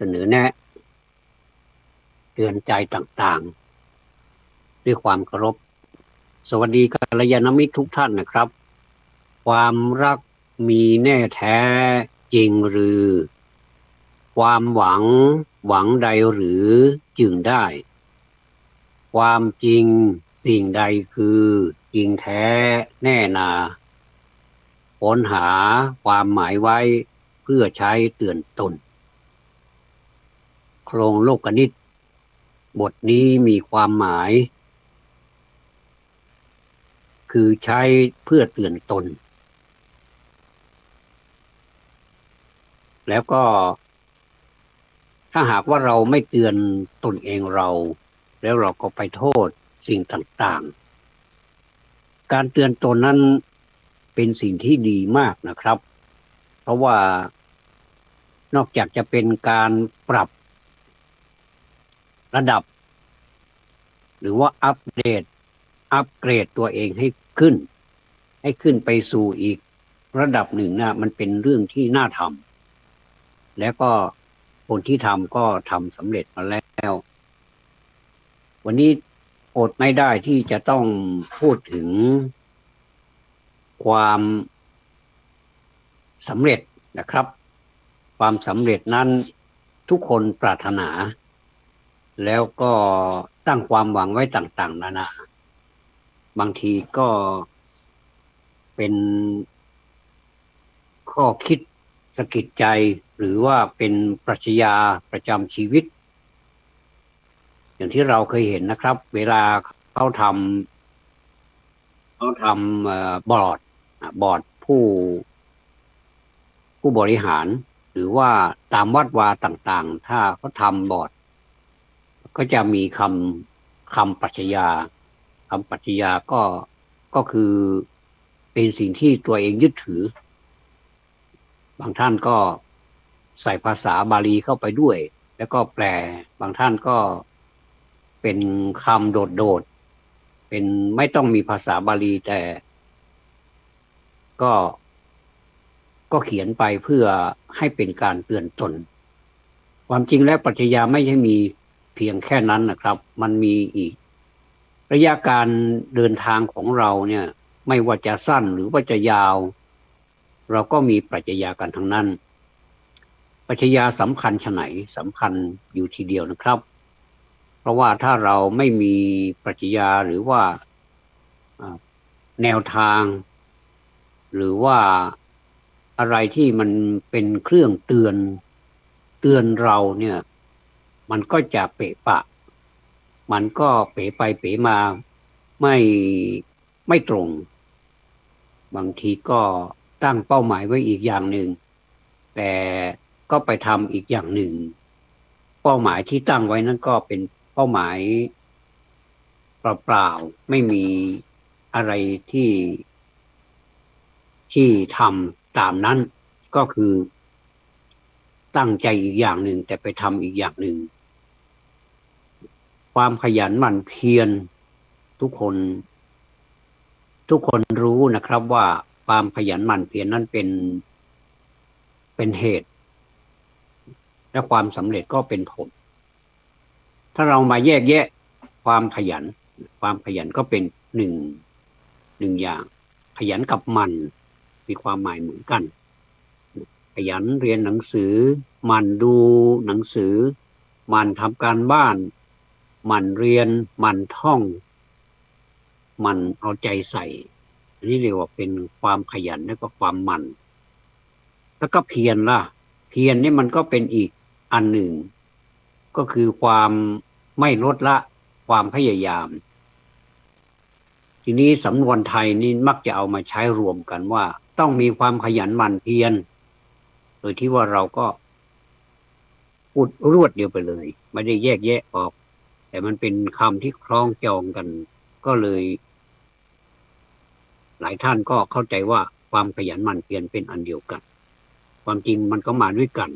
เสนอแนะเตือนใจต่างๆด้วยความเคารพสวัสดีกัลยาณมิตรทุกท่านนะครับความรักมีแน่แท้จริงหรือความหวังใดหรือจึงได้ความจริงสิ่งใดคือจริงแท้แน่นาค้นหาความหมายไว้เพื่อใช้เตือนตนโครงโลกนิตบทนี้มีความหมายคือใช้เพื่อเตือนตนแล้วก็ถ้าหากว่าเราไม่เตือนตนเองเราแล้วเราก็ไปโทษสิ่งต่างๆการเตือนตนนั้นเป็นสิ่งที่ดีมากนะครับเพราะว่านอกจากจะเป็นการปรับระดับหรือว่าอัปเกรดตัวเองให้ขึ้นไปสู่อีกระดับหนึ่งนะมันเป็นเรื่องที่น่าทำแล้วก็คนที่ทำก็ทำสำเร็จมาแล้ววันนี้อดไม่ได้ที่จะต้องพูดถึงความสำเร็จนะครับความสำเร็จนั้นทุกคนปรารถนาแล้วก็ตั้งความหวังไว้ต่างๆนานาบางทีก็เป็นข้อคิดสะกิดใจหรือว่าเป็นปรัชญาประจำชีวิตอย่างที่เราเคยเห็นนะครับเวลาเขาทำบอร์ดผู้บริหารหรือว่าตามวัดวาต่างๆถ้าเขาทำบอร์ดก็จะมีคำปรัชญาคำปรัชญาก็คือเป็นสิ่งที่ตัวเองยึดถือบางท่านก็ใส่ภาษาบาลีเข้าไปด้วยแล้วก็แปลบางท่านก็เป็นคำโดดๆเป็นไม่ต้องมีภาษาบาลีแต่ก็ก็เขียนไปเพื่อให้เป็นการเตือนตนความจริงแล้วปรัชญาไม่ใช่มีเพียงแค่นั้นนะครับมันมีอีกระยะการเดินทางของเราเนี่ยไม่ว่าจะสั้นหรือว่าจะยาวเราก็มีปรัชญากันทั้งนั้นปรัชญาสำคัญชะไหนสำคัญอยู่ทีเดียวนะครับเพราะว่าถ้าเราไม่มีปรัชญาหรือว่าแนวทางหรือว่าอะไรที่มันเป็นเครื่องเตือนเราเนี่ยมันก็จะเปะปะมันก็เป๋ไปเป๋มาไม่ไม่ตรงบางทีก็ตั้งเป้าหมายไว้อีกอย่างหนึ่งแต่ก็ไปทำอีกอย่างหนึ่งเป้าหมายที่ตั้งไว้นั้นก็เป็นเป้าหมายเปล่าๆไม่มีอะไรที่ทำตามนั้นก็คือตั้งใจอีกอย่างหนึ่งแต่ไปทำอีกอย่างหนึ่งความขยันหมั่นเพียรทุกคนรู้นะครับว่าความขยันหมั่นเพียรนั้นเป็นเหตุและความสำเร็จก็เป็นผลถ้าเรามาแยกแยะความขยันก็เป็นหนึ่งอย่างขยันกับมันมีความหมายเหมือนกันขยันเรียนหนังสือมันดูหนังสือมันทำการบ้านมันเรียนมันท่องมันเอาใจใส่อันนี้เรียกว่าเป็นความขยันและก็ความมันแล้วก็เพียรล่ะเพียรนี่มันก็เป็นอีกอันหนึ่งก็คือความไม่ลดละความพยายามทีนี้สำนวนไทยนี่มักจะเอามาใช้รวมกันว่าต้องมีความขยันหมั่นเพียรโดยที่ว่าเราก็พูดรวดเดียวไปเลยไม่ได้แยกแยะออกแต่มันเป็นคำที่คล้องจองกันก็เลยหลายท่านก็เข้าใจว่าความขยันหมั่นเพียรเป็นอันเดียวกันความจริงมันก็มาด้วยกัน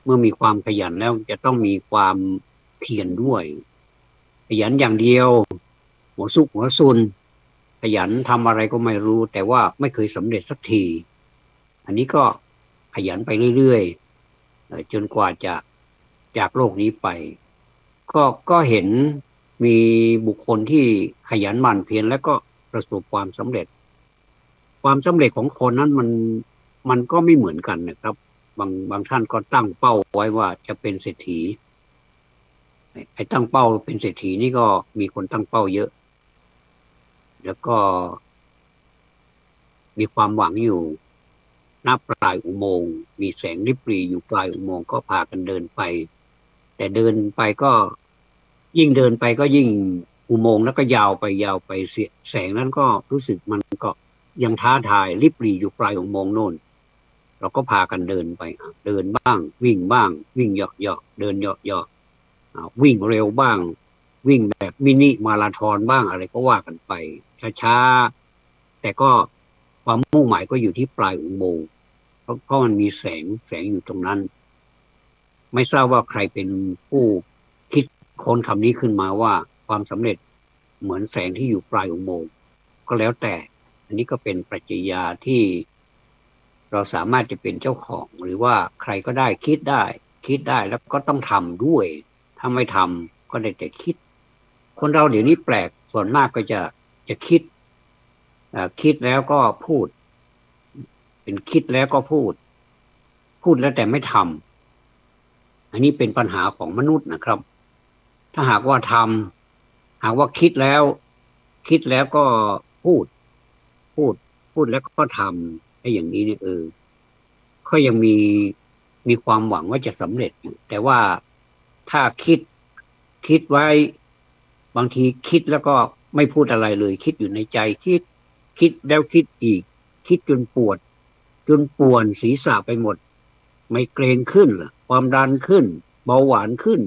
เมื่อมีความขยันแล้วจะต้องมีความเพียรด้วยขยันอย่างเดียวหัวซุกหัวซุนขยันทำอะไรก็ไม่รู้แต่ว่าไม่เคยสำเร็จสักทีอันนี้ก็ขยันไปเรื่อยๆจนกว่าจะ จากโลกนี้ไปก็เห็นมีบุคคลที่ขยันหมั่นเพียรและก็ประสบความสำเร็จความสำเร็จของคนนั้นมันก็ไม่เหมือนกันนะครับบางท่านก็ตั้งเป้าไว้ว่าจะเป็นเศรษฐีไอ้ตั้งเป้าเป็นเศรษฐีนี่ก็มีคนตั้งเป้าเยอะแล้วก็มีความหวังอยู่ณปลายอุโมงค์มีแสงริบหรี่อยู่ปลายอุโมงค์ก็พากันเดินไปแต่เดินไปก็ยิ่งเดินไปก็ยิ่งอุโมงค์แล้วก็ยาวไปแสงนั้นก็รู้สึกมันก็ยังท้าทายริบหรี่อยู่ปลายอุโมงค์โน่นเราก็พากันเดินไปเดินบ้างวิ่งบ้างวิ่งเหาะเดินเหาะวิ่งเร็วบ้างวิ่งแบบมินิมาราธอนบ้างอะไรก็ว่ากันไปช้าๆแต่ก็ความมุ่งหมายก็อยู่ที่ปลายอุโมงค์เพราะมันมีแสงอยู่ตรงนั้นไม่ทราบว่าใครเป็นผู้คิดค้นคำนี้ขึ้นมาว่าความสำเร็จเหมือนแสงที่อยู่ปลายอุโมงค์ก็แล้วแต่อันนี้ก็เป็นปรัชญาที่เราสามารถจะเป็นเจ้าของหรือว่าใครก็ได้คิดได้แล้วก็ต้องทำด้วยถ้าไม่ทำก็ได้แต่คิดคนเราเดี๋ยวนี้แปลกส่วนมากก็จะคิดแล้วก็พูดเป็นคิดแล้วก็พูดแล้วแต่ไม่ทำอันนี้เป็นปัญหาของมนุษย์นะครับถ้าหากว่าคิดแล้วก็พูดพูดแล้วก็ทำให้อย่างนี้เนี่ยก็ยังมีความหวังว่าจะสำเร็จอยู่แต่ว่าถ้าคิดไว้บางทีคิดแล้วก็ไม่พูดอะไรเลยคิดอยู่ในใจคิดแล้วคิดอีกคิดจนปวดจนป่วนศีรษะไปหมดไมเกรนขึ้นความดันขึ้นเบาหวานขึ้น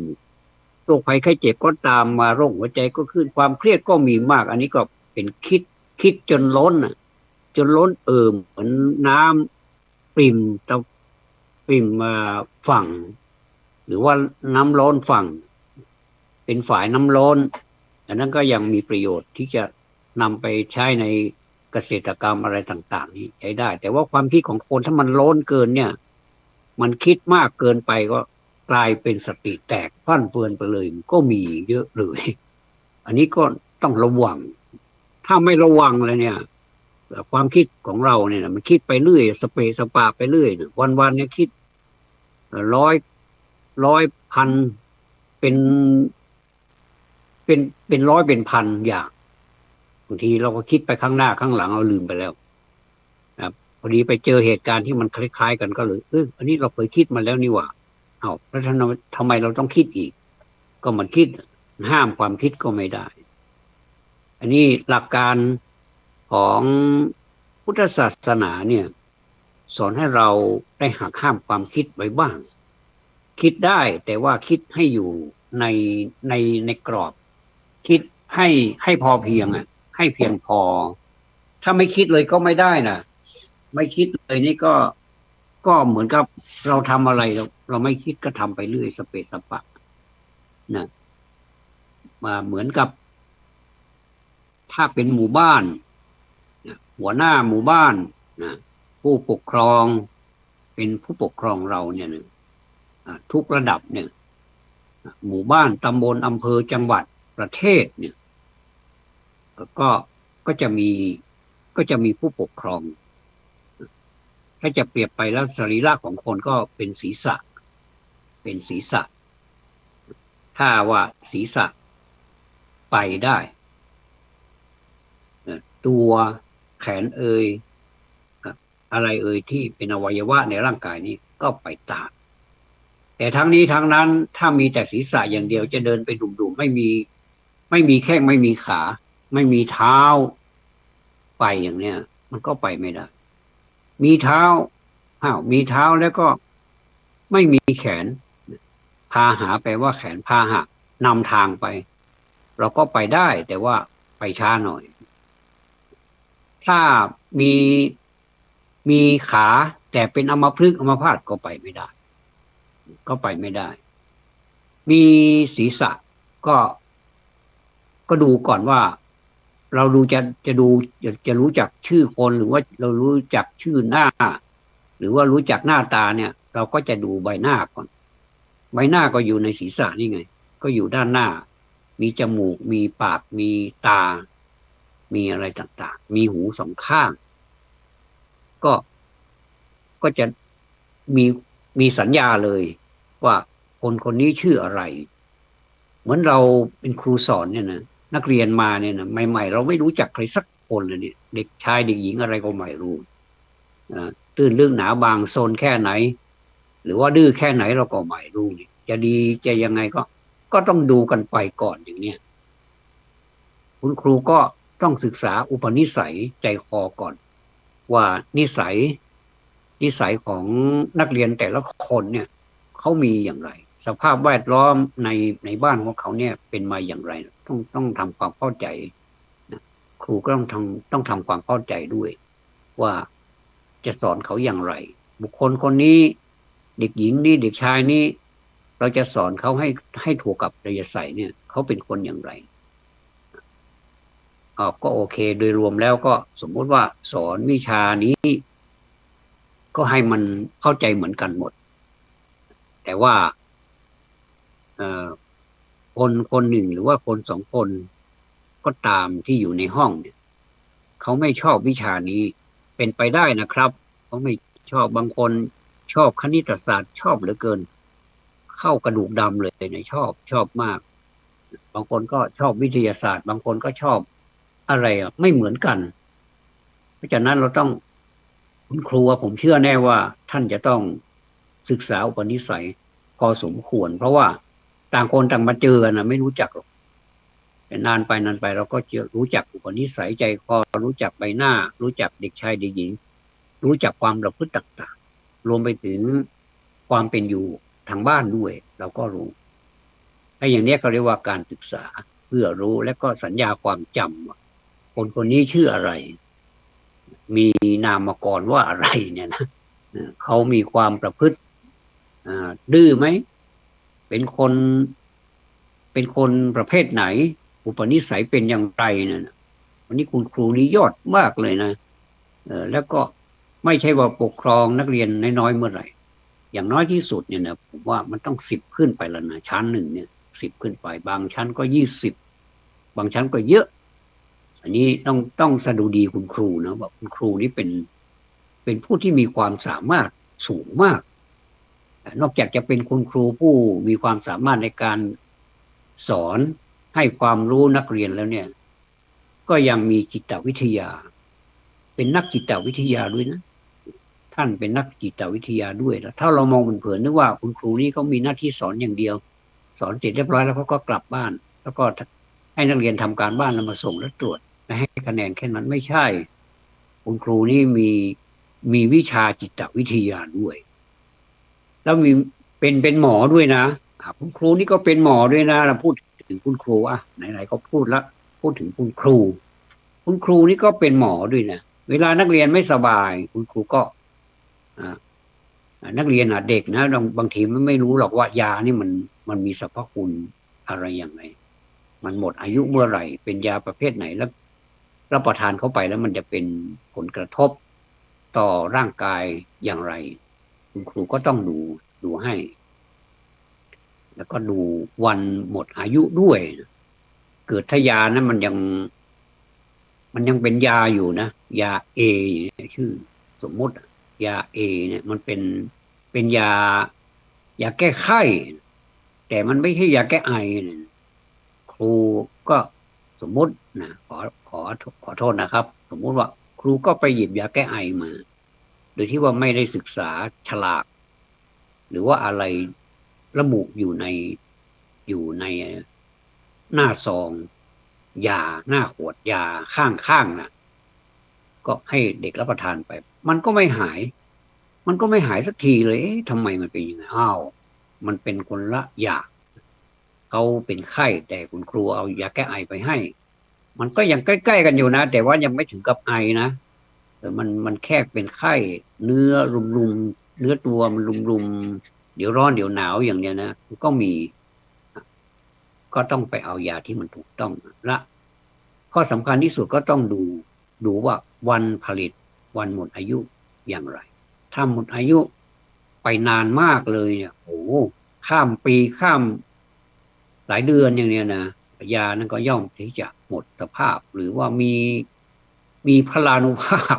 โรคภัยไข้เจ็บก็ตามมาโรคหัวใจก็ขึ้นความเครียดก็มีมากอันนี้ก็เป็นคิดจนล้นเหมือนน้ำปริ่มมาฝั่งหรือว่าน้ำร้อนฝั่งเป็นฝายน้ำร้อนอันนั้นก็ยังมีประโยชน์ที่จะนำไปใช้ในเกษตรกรรมอะไรต่างๆนี้ใช้ได้แต่ว่าความคิดของคนถ้ามันร้อนเกินเนี่ยมันคิดมากเกินไปก็กลายเป็นสติแตกฟั่นเฟือนไปเลยก็มีเยอะเลยอันนี้ก็ต้องระวังถ้าไม่ระวังเลยเนี่ยความคิดของเราเนี่ยมันคิดไปเรื่อยสเปสปาไปเรื่อยวันเนี่ยคิดร้อยพันเป็นร้อยเป็นพันอย่างบางทีเราก็คิดไปข้างหน้าข้างหลังเราลืมไปแล้วครับพอดีไปเจอเหตุการณ์ที่มันคล้ายๆกันก็เลยอันนี้เราเคยคิดมาแล้วนี่หว่าแล้วทำไมเราต้องคิดอีกก็มันคิดห้ามความคิดก็ไม่ได้อันนี้หลักการของพุทธศาสนาเนี่ยสอนให้เราได้หักห้ามความคิดไว้บ้างคิดได้แต่ว่าคิดให้อยู่ในกรอบคิดให้พอเพียงให้เพียงพอถ้าไม่คิดเลยก็ไม่ได้นะไม่คิดเลยนี่ก็เหมือนกับเราทำอะไรเราไม่คิดก็ทำไปเรื่อยสเปสปะนะมาเหมือนกับถ้าเป็นหมู่บ้านหัวหน้าหมู่บ้านนะผู้ปกครองเป็นผู้ปกครองเราเนี่ยทุกระดับเนี่ยหมู่บ้านตำบลอำเภอจังหวัดประเทศเนี่ยก็จะมีผู้ปกครองถ้าจะเปรียบไปแล้วสรีระของคนก็เป็นศีรษะถ้าว่าศีรษะไปได้ตัวแขนอะไรที่เป็นอวัยวะในร่างกายนี้ก็ไปตามแต่ทั้งนี้ทั้งนั้นถ้ามีแต่ศีรษะอย่างเดียวจะเดินไปดุ่มๆไม่มีแข้งไม่มีขาไม่มีเท้าไปอย่างเนี้ยมันก็ไปไม่ได้มีเท้ามีเท้าแล้วก็ไม่มีแขนพาหะแปลว่าแขนพาหะนำทางไปเราก็ไปได้แต่ว่าไปช้าหน่อยถ้ามีขาแต่เป็นอัมพฤกษ์อัมพาตก็ไปไม่ได้มีศีรษะก็ดูก่อนว่าเราดูจะรู้จักชื่อคนหรือว่าเรารู้จักชื่อหน้าหรือว่ารู้จักหน้าตาเนี่ยเราก็จะดูใบหน้าก่อน ใบหน้าก็อยู่ในศีรษะนี่ไงก็อยู่ด้านหน้ามีจมูกมีปากมีตามีอะไรต่างๆมีหูสองข้างก็ก็จะมีมีสัญญาเลยว่าคนคนนี้ชื่ออะไรเหมือนเราเป็นครูสอนเนี่ยนะนักเรียนมาเนี่ยนะใหม่ๆเราไม่รู้จักใครสักคนเลยเนี่ยเด็กชายเด็กหญิงอะไรก็ไม่รู้ตื้นลึกหนาบางโซนแค่ไหนหรือว่าดื้อแค่ไหนเราก็ไม่รู้เนี่ยจะดีจะยังไงก็ต้องดูกันไปก่อนอย่างเนี้ยคุณครูก็ต้องศึกษาอุปนิสัยใจคอก่อนว่านิสัยของนักเรียนแต่ละคนเนี่ยเขามีอย่างไรสภาพแวดล้อมในบ้านของเขาเนี่ยเป็นมาอย่างไรต้องทำความเข้าใจนะครูก็ต้องทำความเข้าใจด้วยว่าจะสอนเขาอย่างไรบุคคลคนนี้เด็กหญิงนี่เด็กชายนี่เราจะสอนเขาให้ถูกกับอัธยาศัยเนี่ยเขาเป็นคนอย่างไรก็โอเคโดยรวมแล้วก็สมมุติว่าสอนวิชานี้ก็ให้มันเข้าใจเหมือนกันหมดแต่ว่าคนคนหนึ่งหรือว่าคนสองคนก็ตามที่อยู่ในห้องเนี่ยเขาไม่ชอบวิชานี้เป็นไปได้นะครับเขาไม่ชอบบางคนชอบคณิตศาสตร์ชอบเหลือเกินเข้ากระดูกดำเลยเนี่ยชอบมากบางคนก็ชอบวิทยาศาสตร์บางคนก็ชอบอะไรไม่เหมือนกันเพราะฉะนั้นเราต้องคุณครูผมเชื่อแน่ว่าท่านจะต้องศึกษาอุปนิสัยพอสมควรเพราะว่าต่างคนต่างมาเจอนะไม่รู้จักหรอกแต่นานไปเราก็จะรู้จักอุปนิสัยใจคอรู้จักใบหน้ารู้จักเด็กชายเด็กหญิงรู้จักความประพฤติต่างๆรวมไปถึงความเป็นอยู่ทางบ้านด้วยเราก็รู้ไอ้อย่างนี้เขาเรียกว่าการศึกษาเพื่อรู้และก็สัญญาความจำว่าคนคนนี้ชื่ออะไรมีนามกรว่าอะไรเนี่ยนะเขามีความประพฤติดื้อไหมเป็นคนเป็นคนประเภทไหนอุปนิสัยเป็นอย่างไรเนี่ยวันนี้คุณครูนี้ยอดมากเลยนะแล้วก็ไม่ใช่ว่าปกครองนักเรียนน้อยๆเมื่อไหร่อย่างน้อยที่สุดเนี่ยนะผมว่ามันต้อง10ขึ้นไปแล้วนะชั้นหนึ่งเนี่ย10ขึ้นไปบางชั้นก็20บางชั้นก็เยอะอันนี้ต้องสดุดีคุณครูนะว่าคุณครูนี่เป็นผู้ที่มีความสามารถสูงมากนอกจากจะเป็นคุณครูผู้มีความสามารถในการสอนให้ความรู้นักเรียนแล้วเนี่ยก็ยังมีจิตวิทยาเป็นนักจิตวิทยาด้วยนะท่านเป็นนักจิตวิทยาด้วยแล้วถ้าเรามองเผินๆนึกว่าคุณครูนี่เขามีหน้าที่สอนอย่างเดียวสอนเสร็จเรียบร้อยแล้วเขาก็กลับบ้านแล้วก็ให้นักเรียนทำการบ้านแล้วมาส่งแล้วตรวจและให้คะแนนแค่นั้นไม่ใช่คุณครูนี่มีวิชาจิตวิทยาด้วยแล้วมีเป็นหมอด้วยนะคุณครูนี่ก็เป็นหมอด้วยนะเราพูดถึงคุณครูไหนๆก็พูดแล้วพูดถึงคุณครูคุณครูนี่ก็เป็นหมอด้วยนะเวลานักเรียนไม่สบายคุณครูก็นักเรียนเด็กนะบางทีมันไม่รู้หรอกว่ายานี่มันมีสรรพคุณอะไรอย่างไรมันหมดอายุเมื่อไหร่เป็นยาประเภทไหนแล้วรับประทานเข้าไปแล้วมันจะเป็นผลกระทบต่อร่างกายอย่างไรคุณครูก็ต้องดูให้แล้วก็ดูวันหมดอายุด้วยเกิดถ้ายานะมันยังเป็นยาอยู่นะยาเอชื่อสมมติยาเอเนี่ยมันเป็นยาแก้ไข้แต่มันไม่ใช่ยาแก้ไอครูก็สมมตินะขอโทษนะครับสมมุติว่าครูก็ไปหยิบยาแก้ไอมาโดยที่ว่าไม่ได้ศึกษาฉลากหรือว่าอะไรระบุอยู่ในหน้าซองยาหน้าขวดยาข้างๆนะก็ให้เด็กรับประทานไปมันก็ไม่หายสักทีเลยทำไมมันเป็นอย่างนี้มันเป็นคนละยาเขาเป็นไข้แต่คุณครูเอายาแก้ไอไปให้มันก็ยังใกล้ๆกันอยู่นะแต่ว่ายังไม่ถึงกับไอนะแต่มันแค่เป็นไข้เนื้อรุมเนื้อตัวมันรุมเดี๋ยวร้อนเดี๋ยวหนาวอย่างเนี้ยนะก็มีก็ต้องไปเอายาที่มันถูกต้องละข้อสำคัญที่สุดก็ต้องดูว่าวันผลิตวันหมดอายุอย่างไรถ้าหมดอายุไปนานมากเลยเนี่ยโอ้ ข้ามปีข้ามหลายเดือนอย่างเนี้ยนะยานั้นก็ย่อมที่จะหมดสภาพหรือว่ามีพลานุภาพ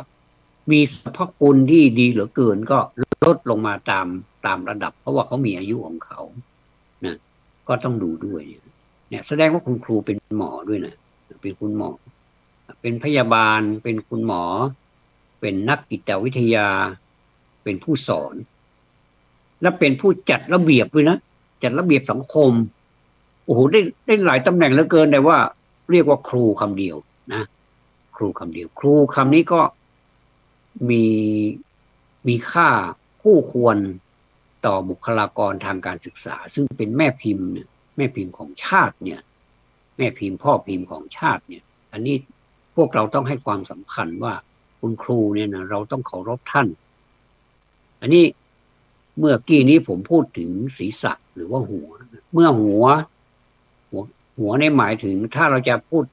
มีสรรพคุณที่ดีเหลือเกินก็ลดลงมาตามระดับเพราะว่าเขามีอายุของเขานะก็ต้องดูด้วยเนี่ยแสดงว่าคุณครูเป็นหมอด้วยนะเป็นคุณหมอเป็นพยาบาลเป็นคุณหมอเป็นนักจิตวิทยาเป็นผู้สอนและเป็นผู้จัดระเบียบด้วยนะจัดระเบียบสังคมโอ้โหได้หลายตำแหน่งเหลือเกินแต่ว่าเรียกว่าครูคำเดียวนะครูคำเดียวครูคำนี้ก็มีมีค่าคู่ควรต่อบุคลากรทางการศึกษาซึ่งเป็นแม่พิมพ์เนี่ยแม่พิมพ์ของชาติเนี่ยแม่พิมพ์พ่อพิมพ์ของชาติเนี่ยอันนี้พวกเราต้องให้ความสำคัญว่าคุณครูเนี่ยนะเราต้องเคารพท่านอันนี้เมื่อกี้นี้ผมพูดถึงศีรษะหรือว่าหัวเมื่อหัวเนี่ยหมายถึงถ้าเราจะพูด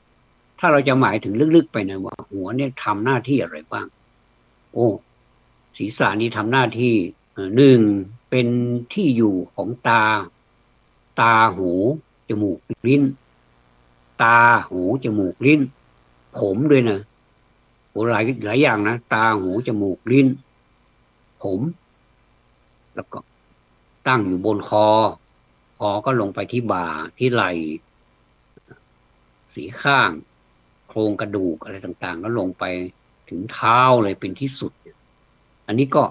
ถ้าเราจะหมายถึงลึกๆไปนะว่าหัวเนี่ยทำหน้าที่อะไรบ้างโอ้ศีรษะนี้ทำหน้าที่หนึ่งเป็นที่อยู่ของตาหูจมูกลิ้นตาหูจมูกลิ้นผมด้วยนะโอ้หลายอย่างนะตาหูจมูกลิ้นผมแล้วก็ตั้งอยู่บนคอก็ลงไปที่บ่าที่ไหล่สีข้างโครงกระดูกอะไรต่างๆก็ลงไปถึงเท้าเลยเป็นที่สุดอันนี้ก็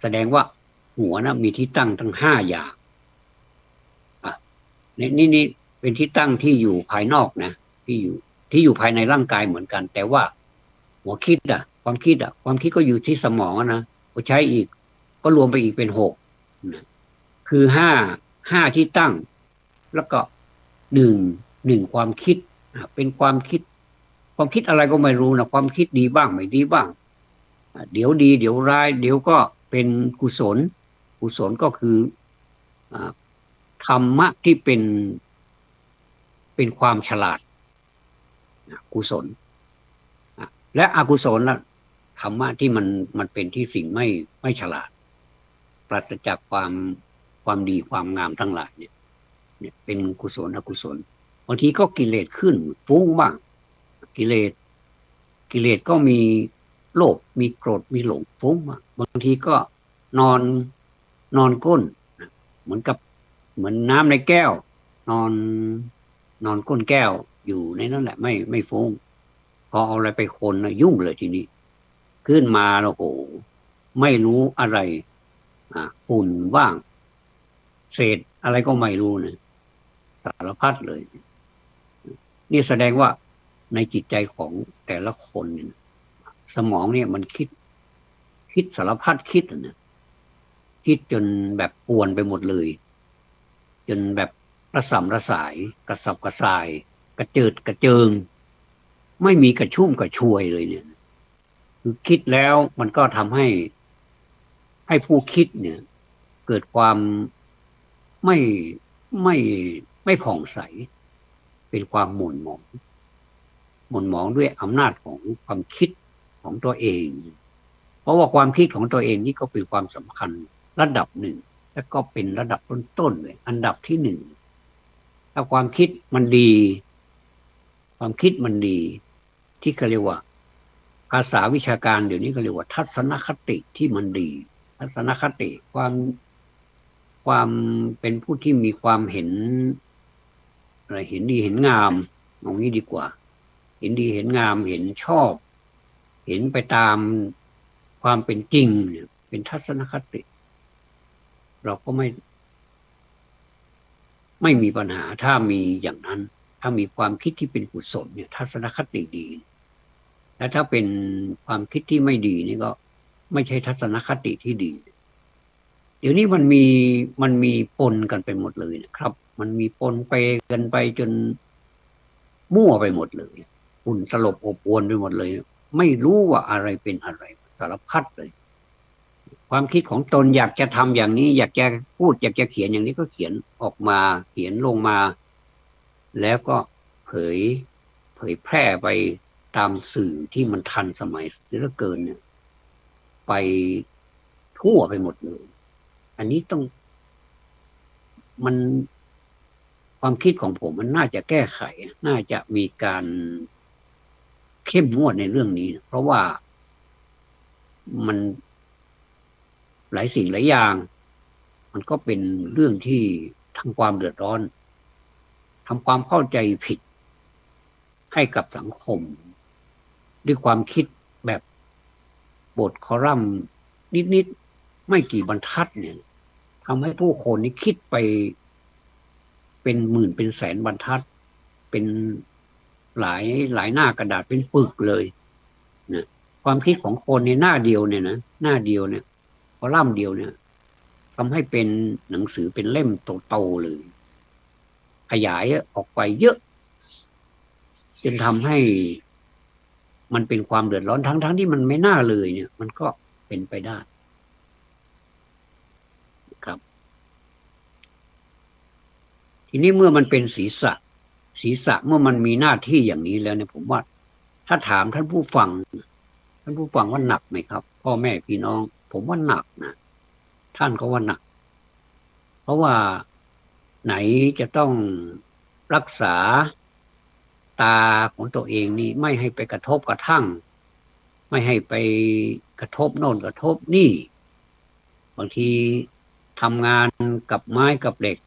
แสดงว่าหัวนะมีที่ตั้งทั้ง5 อย่างอ่ะนี่เป็นที่ตั้งที่อยู่ภายนอกนะที่อยู่ภายในร่างกายเหมือนกัน แต่ว่าหัวคิดความคิดความคิดก็อยู่ที่สมองนะก็ใช้อีกก็รวมไปอีกเป็น6นะคือห้าที่ตั้งแล้วก็หนึ่งความคิดเป็นความคิดอะไรก็ไม่รู้นะความคิดดีบ้างไม่ดีบ้างเดี๋ยวดีเดี๋ยวร้ายเดี๋ยวก็เป็นกุศลก็คือธรรมะที่เป็นความฉลาดกุศลและอกุศลล่ะธรรมะที่มันเป็นที่สิ่งไม่ฉลาดปราศจากความดีความงามทั้งหลายเนี่ยเป็นกุศลอกุศลบางทีก็กิเลสขึ้นฟุ้งบ้างกิเลสก็มีโลภมีโกรธมีหลงฟุ้งบ้างบางทีก็นอนก้นเหมือนน้ำในแก้วนอนก้นแก้วอยู่ในนั่นแหละไม่ฟุ้งพอเอาอะไรไปคนนะยุ่งเลยทีนี้ขึ้นมาแล้วโอ้ไม่รู้อะไรฝุ่นบ้างเศษอะไรก็ไม่รู้นะสารพัดเลยนี่แสดงว่าในจิตใจของแต่ละคนเนี่ยสมองเนี่ยมันคิดสารพัดคิดนะคิดจนแบบปวนไปหมดเลยจนแบบระสำระสายกระสับกระส่ายกระเจิดกระเจิงไม่มีกระชุ่มกระชวยเลยเนี่ยคือคิดแล้วมันก็ทำให้ผู้คิดเนี่ยเกิดความไม่ไม่ไม่ผ่องใสเป็นความหม่นหมองด้วยอำนาจของความคิดของตัวเองเพราะว่าความคิดของตัวเองนี่ก็เป็นความสำคัญระดับหนึ่งและก็เป็นระดับต้นๆเลยอันดับที่ 1ถ้าความคิดมันดีที่เขาเรียกว่าภาษาวิชาการเดี๋ยวนี้ก็เรียกว่าทัศนคติที่มันดีทัศนคติความเป็นผู้ที่มีความเห็นอะไรเห็นดีเห็นงามเอางี้ดีกว่าเห็นดีเห็นงามเห็นชอบเห็นไปตามความเป็นจริงเนี่ยเป็นทัศนคติเราก็ไม่มีปัญหาถ้ามีอย่างนั้นถ้ามีความคิดที่เป็นกุศลเนี่ยทัศนคติดีและถ้าเป็นความคิดที่ไม่ดีนี่ก็ไม่ใช่ทัศนคติที่ดีเดี๋ยวนี้มันมีปนกันไปหมดเลยนะครับมันมีปนไปกันไปจนมั่วไปหมดเลยฝุ่นตลบอบอวนไปหมดเลยไม่รู้ว่าอะไรเป็นอะไรสารพัดเลยความคิดของตนอยากจะทำอย่างนี้อยากจะพูดอยากจะเขียนอย่างนี้ก็เขียนออกมาเขียนลงมาแล้วก็เผยแพร่ไปตามสื่อที่มันทันสมัยเหลือเกินเนี่ยไปทั่วไปหมดเลย อันนี้ต้องมันความคิดของผมมันน่าจะแก้ไขน่าจะมีการเข้มงวดในเรื่องนี้เพราะว่ามันหลายสิ่งหลายอย่างมันก็เป็นเรื่องที่ทำความเดือดร้อนทำความเข้าใจผิดให้กับสังคมด้วยความคิดแบบบทคอลัมน์นิดๆไม่กี่บรรทัดเนี่ยทำให้ผู้คนนี้คิดไปเป็นหมื่นเป็นแสนบรรทัดเป็นหลายหลายหน้ากระดาษเป็นปึกเลยนะความคิดของคนในหน้าเดียวเนี่ยนะหน้าเดียวเนี่ยคอลัมน์เดียวเนี่ยทำให้เป็นหนังสือเป็นเล่มโตๆเลยขยายออกไปเยอะจนทำให้มันเป็นความเดือดร้อนทั้งที่มันไม่น่าเลยเนี่ยมันก็เป็นไปได้ครับทีนี้เมื่อมันเป็นศีรษะเมื่อมันมีหน้าที่อย่างนี้แล้วเนี่ยผมว่าถ้าถามท่านผู้ฟังว่าหนักไหมครับพ่อแม่พี่น้องผมว่าหนักนะท่านก็ว่าหนักเพราะว่าไหนจะต้องรักษาตาของตัวเองนี่ไม่ให้ไปกระทบกระทั่งไม่ให้ไปกระทบโน่นกระทบนี่บางทีทำงานกับไม้กับเหล็ก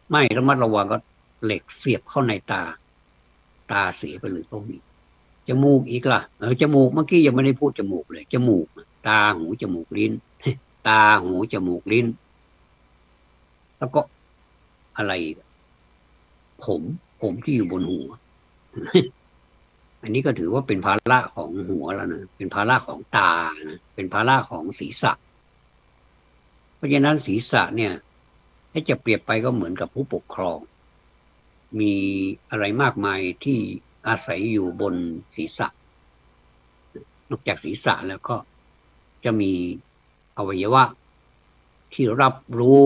ไม่ระมัดระวังก็เหล็กเสียบเข้าในตาเสียไปเลยก็มีจมูกอีกล่ะจมูกเมื่อกี้ยังไม่ได้พูดจมูกเลยจมูกตาหูจมูกลิ้นตาหูจมูกลิ้นแล้วก็อะไรผมที่อยู่บนหัวอันนี้ก็ถือว่าเป็นภาระของหัวแล้วนะเป็นภาระของตานะเป็นภาระของศีรษะเพราะฉะนั้นศีรษะเนี่ยถ้าจะเปรียบไปก็เหมือนกับผู้ปกครองมีอะไรมากมายที่อาศัยอยู่บนศีรษะนอกจากศีรษะแล้วก็จะมีอวัยวะที่รับรู้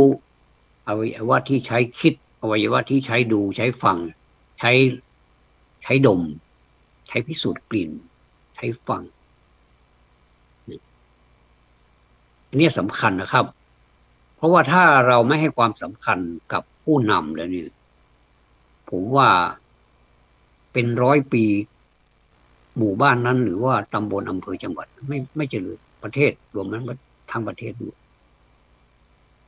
อวัยวะที่ใช้คิดอวัยวะที่ใช้ดูใช้ฟังใช้ดมใช้พิสูจน์กลิ่นใช้ฟังอันนี้สำคัญนะครับเพราะว่าถ้าเราไม่ให้ความสำคัญกับผู้นำแล้วเนี่ยผมว่าเป็น100 ปีหมู่บ้านนั้นหรือว่าตำบลอำเภอจังหวัดไม่เจริญประเทศรวมนั้นทั้งประเทศด้วย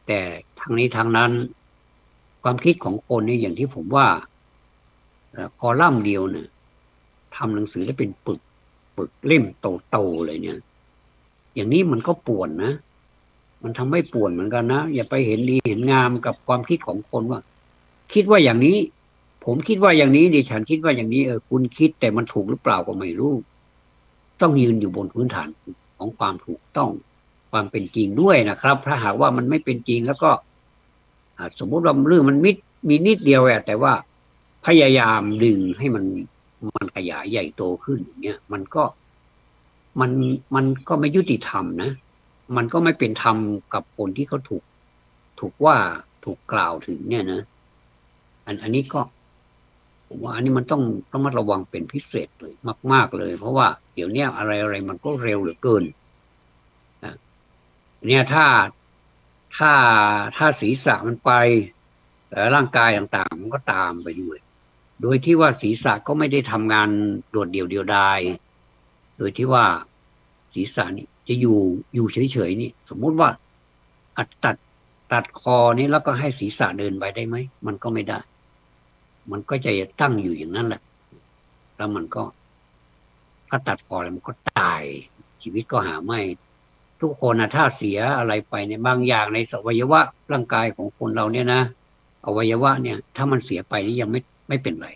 แต่ทางนี้ทางนั้นความคิดของคนนี่อย่างที่ผมว่าคอลัมน์เดียวเนี่ยทำหนังสือได้เป็นปึกเล่มโตๆเลยเนี่ยอย่างนี้มันก็ป่วนนะมันทำให้ป่วนเหมือนกันนะอย่าไปเห็นดีเห็นงามกับความคิดของคนว่าคิดว่าอย่างนี้ผมคิดว่าอย่างนี้ดิฉันคิดว่าอย่างนี้คุณคิดแต่มันถูกหรือเปล่าก็ไม่รู้ต้องยืนอยู่บนพื้นฐานของความถูกต้องความเป็นจริงด้วยนะครับถ้าหากว่ามันไม่เป็นจริงแล้วก็สมมุติว่าเรื่องมันมีนิดเดียวแต่ว่าพยายามดึงให้มันขยายใหญ่โตขึ้นอย่างเงี้ยมันก็ไม่ยุติธรรมนะมันก็ไม่เป็นธรรมกับคนที่เขาถูกว่าถูกกล่าวถึงเนี่ยนะอันนี้ก็ผมว่าอันนี้มันต้องระมัดระวังเป็นพิเศษเลยมากๆเลยเพราะว่าเดี๋ยวนี้อะไรมันก็เร็วเหลือเกินเนี่ยถ้าศีรษะมันไปร่างกายต่างๆมันก็ตามไปด้วยโดยที่ว่าศีรษะก็ไม่ได้ทำงานโดดเดี่ยวเดียวดายโดยที่ว่าศีรษะนี่จะอยู่เฉยๆนี่สมมุติว่าตัดคอนี้แล้วก็ให้ศีรษะเดินไปได้ไหมมันก็ไม่ได้มันก็จะตั้งอยู่อย่างนั้นแหละแล้วมันก็ถ้าตัดคอแล้วมันก็ตายชีวิตก็หาไม่ทุกคนถ้าเสียอะไรไปในบางอย่างในอวัยวะร่างกายของคนเราเนี่ยนะอวัยวะเนี่ยถ้ามันเสียไปนี่ยังไม่เป็นไร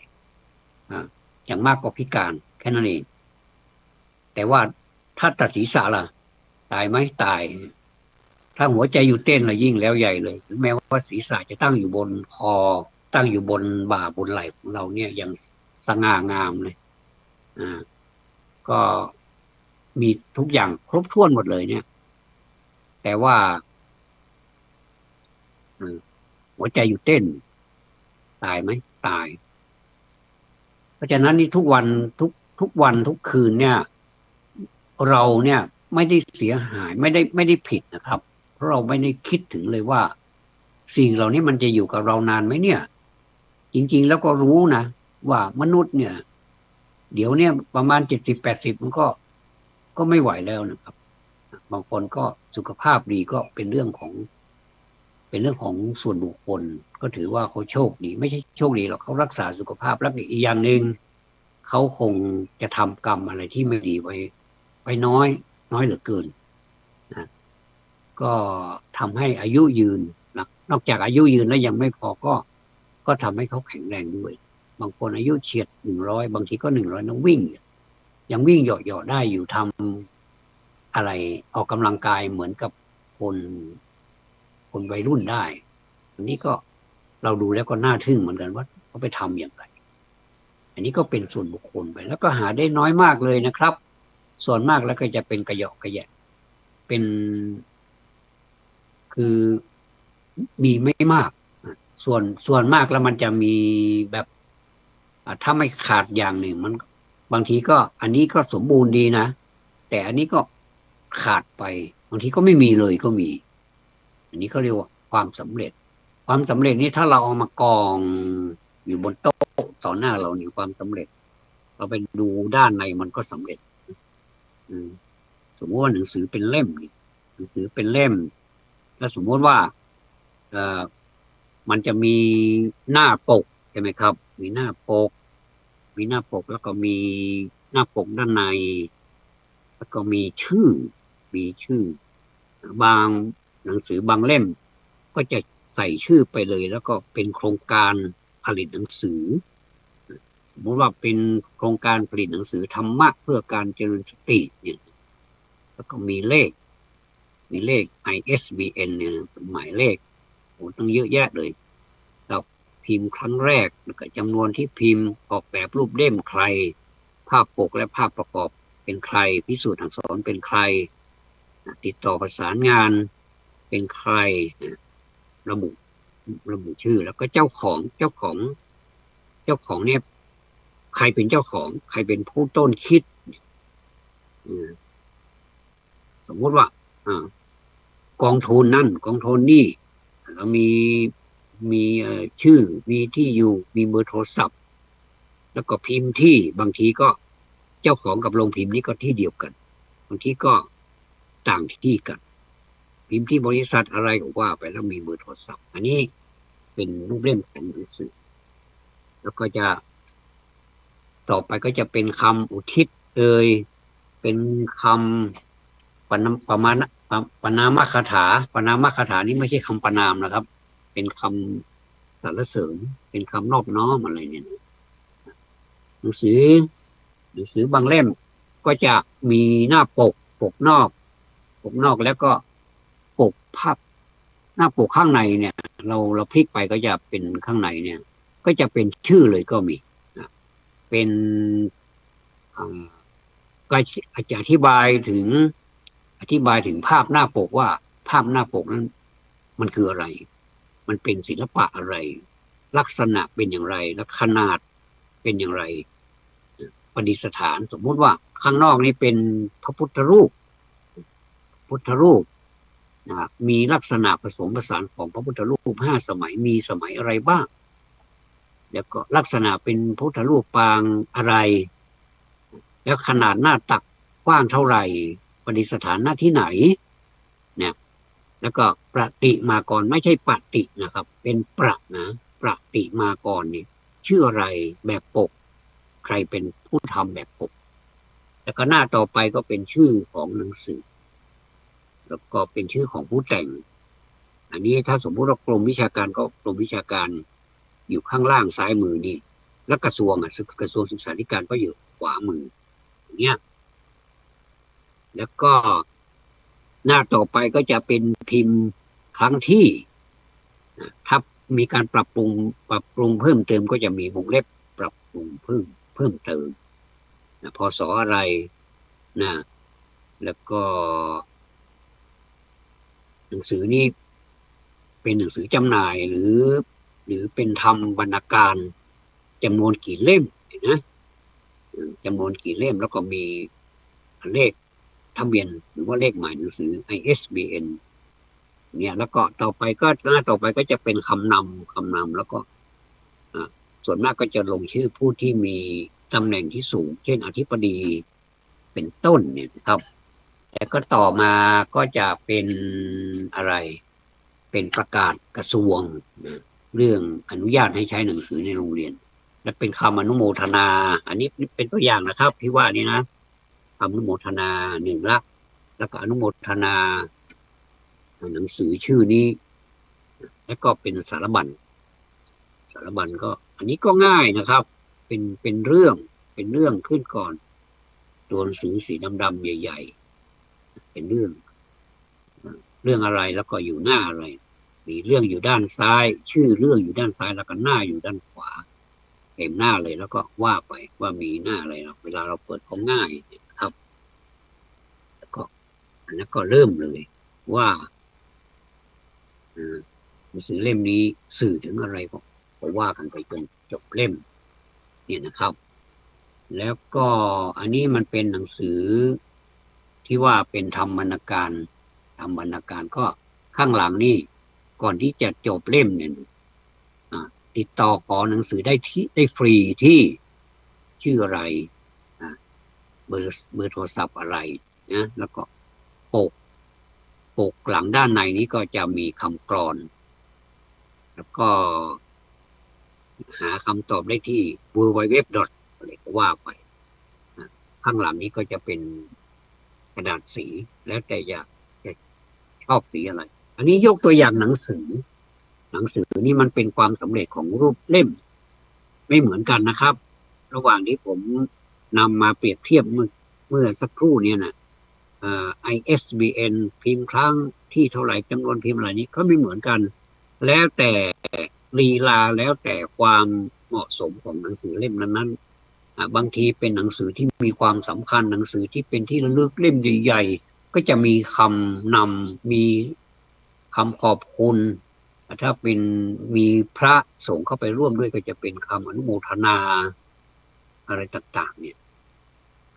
อย่างมากก็พิการแค่นั้นเองแต่ว่าถ้าตัดศีรษะล่ะตายไหมตายถ้าหัวใจอยู่เต้นละยิ่งแล้วใหญ่เลยถึงแม้ว่าศีรษะจะตั้งอยู่บนคอตั้งอยู่บนบ่าบนไหล่ของเราเนี่ยยังสง่างามเลยก็มีทุกอย่างครบถ้วนหมดเลยเนี่ยแต่ว่าหัวใจอยู่เต้นตายไหมตายเพราะฉะนั้นนี่ทุกวันทุกคืนเนี่ยเราเนี่ยไม่ได้เสียหายไม่ได้ผิดนะครับ เพราะเราไม่ได้คิดถึงเลยว่าสิ่งเหล่านี้มันจะอยู่กับเรานานไหมเนี่ย จริงๆแล้วก็รู้นะว่ามนุษย์เนี่ย เดี๋ยวเนี่ยประมาณ70-80มันก็ไม่ไหวแล้วนะครับบางคนก็สุขภาพดีก็เป็นเรื่องของส่วนบุคคลก็ถือว่าเขาโชคดีไม่ใช่โชคดีหรอกเขารักษาสุขภาพแล้วอีกอย่างหนึ่งเขาคงจะทำกรรมอะไรที่ไม่ดีไว้น้อยเหลือเกินนะก็ทำให้อายุยืนนอกจากอายุยืนแล้วยังไม่พอก็ทำให้เขาแข็งแรงด้วยบางคนอายุเฉียด100บางทีก็100น้องวิ่งยังวิ่งเหาะๆได้อยู่ทำอะไรออกกำลังกายเหมือนกับคนวัยรุ่นได้อันนี้ก็เราดูแล้วก็น่าทึ่งเหมือนกันว่าเขาไปทำอย่างไรอันนี้ก็เป็นส่วนบุคคลไปแล้วก็หาได้น้อยมากเลยนะครับส่วนมากแล้วก็จะเป็นกระเหยาะกระแยะเป็นคือมีไม่มากส่วนมากแล้วมันจะมีแบบถ้าไม่ขาดอย่างหนึ่งมันบางทีก็อันนี้ก็สมบูรณ์ดีนะแต่อันนี้ก็ขาดไปบางทีก็ไม่มีเลยก็มีอันนี้เขาเรียกว่าความสำเร็จนี้ถ้าเราเอามากองอยู่บนโต๊ะต่อหน้าเรานี่ความสำเร็จเราไปดูด้านในมันก็สำเร็จสมมติว่าหนังสือเป็นเล่มหนังสือเป็นเล่มแล้วสมมติว่ามันจะมีหน้าปกใช่ไหมครับมีหน้าปกแล้วก็มีหน้าปกด้านในแล้วก็มีชื่อบางหนังสือบางเล่มก็จะใส่ชื่อไปเลยแล้วก็เป็นโครงการผลิตหนังสือสมมติว่าเป็นโครงการผลิตหนังสือธรรมะเพื่อการเจริญสติเนี่ยแล้วก็มีเลข ISBN เนี่ยเป็นหมายเลขต้องเยอะแยะเลยกับพิมพ์ครั้งแรกแล้วก็จำนวนที่พิมพ์ออกแบบรูปเล่มใครภาพปกและภาพประกอบเป็นใครพิสูจน์อักษรเป็นใครติดต่อประสานงานเป็นใครระบุชื่อแล้วก็เจ้าของเนี่ยใครเป็นเจ้าของใครเป็นผู้ต้นคิดสมมติว่ากองทุนนั่นกองทุนนี่แล้วมีชื่อมีที่อยู่มีเบอร์โทรศัพท์แล้วก็พิมพ์ที่บางทีก็เจ้าของกับโรงพิมพ์นี้ก็ที่เดียวกันบางทีก็ต่างที่กันพิมพ์ที่บริษัทอะไรก็ว่าไปแล้วมีเบอร์โทรศัพท์อันนี้เป็นรูปเล่มของหนังสือแล้วก็จะต่อไปก็จะเป็นคำอุทิศเป็นคำปนามคาถานี้ไม่ใช่คำประนามนะครับเป็นคำสรรเสริญเป็นคำนอบน้อมอะไรเนี่ยหนังสือบางเล่มก็จะมีหน้าปกนอกแล้วก็ปกภาพหน้าปกข้างในเนี่ยเราพลิกไปก็จะเป็นข้างในเนี่ยก็จะเป็นชื่อเลยก็มีเป็นก็จะอธิบายถึงภาพหน้าปกว่าภาพหน้าปกนั้นมันคืออะไรมันเป็นศิลปะอะไรลักษณะเป็นอย่างไรและขนาดเป็นอย่างไรประดิษฐานสมมุติว่าข้างนอกนี่เป็นพระพุทธรูปนะมีลักษณะผสมผสานของพระพุทธรูป5 สมัยมีสมัยอะไรบ้างแล้วก็ลักษณะเป็นพระพุทธรูปปางอะไรแล้วขนาดหน้าตักกว้างเท่าไหร่ประดิษฐานหน้าที่ไหนเนี่ยแล้วก็ประติมากรไม่ใช่ปฏินะครับเป็นประติมากรนี่ชื่ออะไรแบบปกใครเป็นผู้ทำแบบปกแล้วก็หน้าต่อไปก็เป็นชื่อของหนังสือแล้วก็เป็นชื่อของผู้แต่งอันนี้ถ้าสมมติว่ากรมวิชาการก็กรมวิชาการอยู่ข้างล่างซ้ายมือนี่แล้วกระทรวงศึกษาธิการก็อยู่ขวามืออย่างเงี้ยแล้วก็หน้าต่อไปก็จะเป็นพิมพ์ครั้งที่ถ้ามีการปรับปรุงเพิ่มเติมก็จะมีวงเล็บปรับปรุงเพิ่มเติมพศอะไรนะแล้วก็หนังสือนี้เป็นหนังสือจำหน่ายหรือเป็นทำวรรณการจำนวนกี่เล่มนะจำนวนกี่เล่มแล้วก็มีเลขทะเบียนหรือว่าเลขหมายหนังสือ ISBN เนี่ยแล้วก็ต่อไปก็หน้าต่อไปก็จะเป็นคำนำแล้วก็ส่วนมากก็จะลงชื่อผู้ที่มีตำแหน่งที่สูงเช่นอธิบดีเป็นต้นเนี่ยครับแต่ก็ต่อมาก็จะเป็นอะไรเป็นประกาศกระทรวงนะเรื่องอนุญาตให้ใช้หนังสือในโรงเรียนและเป็นคำอนุโมทนาอันนี้เป็นตัวอย่างนะครับที่ว่านี่นะคำอนุโมทนาหนึ่งละแล้วก็อนุโมทนาหนังสือชื่อนี้แล้วก็เป็นสารบัญก็อันนี้ก็ง่ายนะครับเป็นเรื่องขึ้นก่อนตัวหนังสือสีดำๆใหญ่ๆเป็นเรื่องอะไรแล้วก็อยู่หน้าอะไรมีเรื่องอยู่ด้านซ้ายชื่อเรื่องอยู่ด้านซ้ายแล้วก็หน้าอยู่ด้านขวาเต็มหน้าเลยแล้วก็ว่าไปว่ามีหน้าอะไรเวลาเราเปิดของง่ายครับแล้วก็เริ่มเลยว่าหนังสือเล่มนี้สื่อถึงอะไรก็ว่ากันไปจนจบเล่มเนี่ยนะครับแล้วก็อันนี้มันเป็นหนังสือที่ว่าเป็นธรรมนการก็ข้างหลังนี่ก่อนที่จะจบเล่มเนี่ยติดต่อขอหนังสือได้ฟรีที่ชื่ออะไรเบอร์โทรศัพท์อะไรนะแล้วก็ปกหลังด้านในนี้ก็จะมีคำกลอนแล้วก็หาคำตอบได้ที่ www. อะไรก็ว่าไปข้างหลังนี้ก็จะเป็นกระดาษสีแล้วแต่อยากชอบสีอะไรอันนี้ยกตัวอย่างหนังสือนี่มันเป็นความสำเร็จของรูปเล่มไม่เหมือนกันนะครับระหว่างที่ผมนำมาเปรียบเทียบเมื่อสักครู่เนี่ยนะISBN พิมพ์ครั้งที่เท่าไหร่จำนวนพิมพ์อะไรนี้ก็ไม่เหมือนกันแล้วแต่ลีลาแล้วแต่ความเหมาะสมของหนังสือเล่มนั้นๆบางทีเป็นหนังสือที่มีความสำคัญหนังสือที่เป็นที่ระลึกเล่มใหญ่ๆก็จะมีคำนำมีคำขอบคุณถ้าเป็นมีพระสงฆ์เข้าไปร่วมด้วยก็จะเป็นคำอนุโมทนาอะไรต่างๆเนี่ย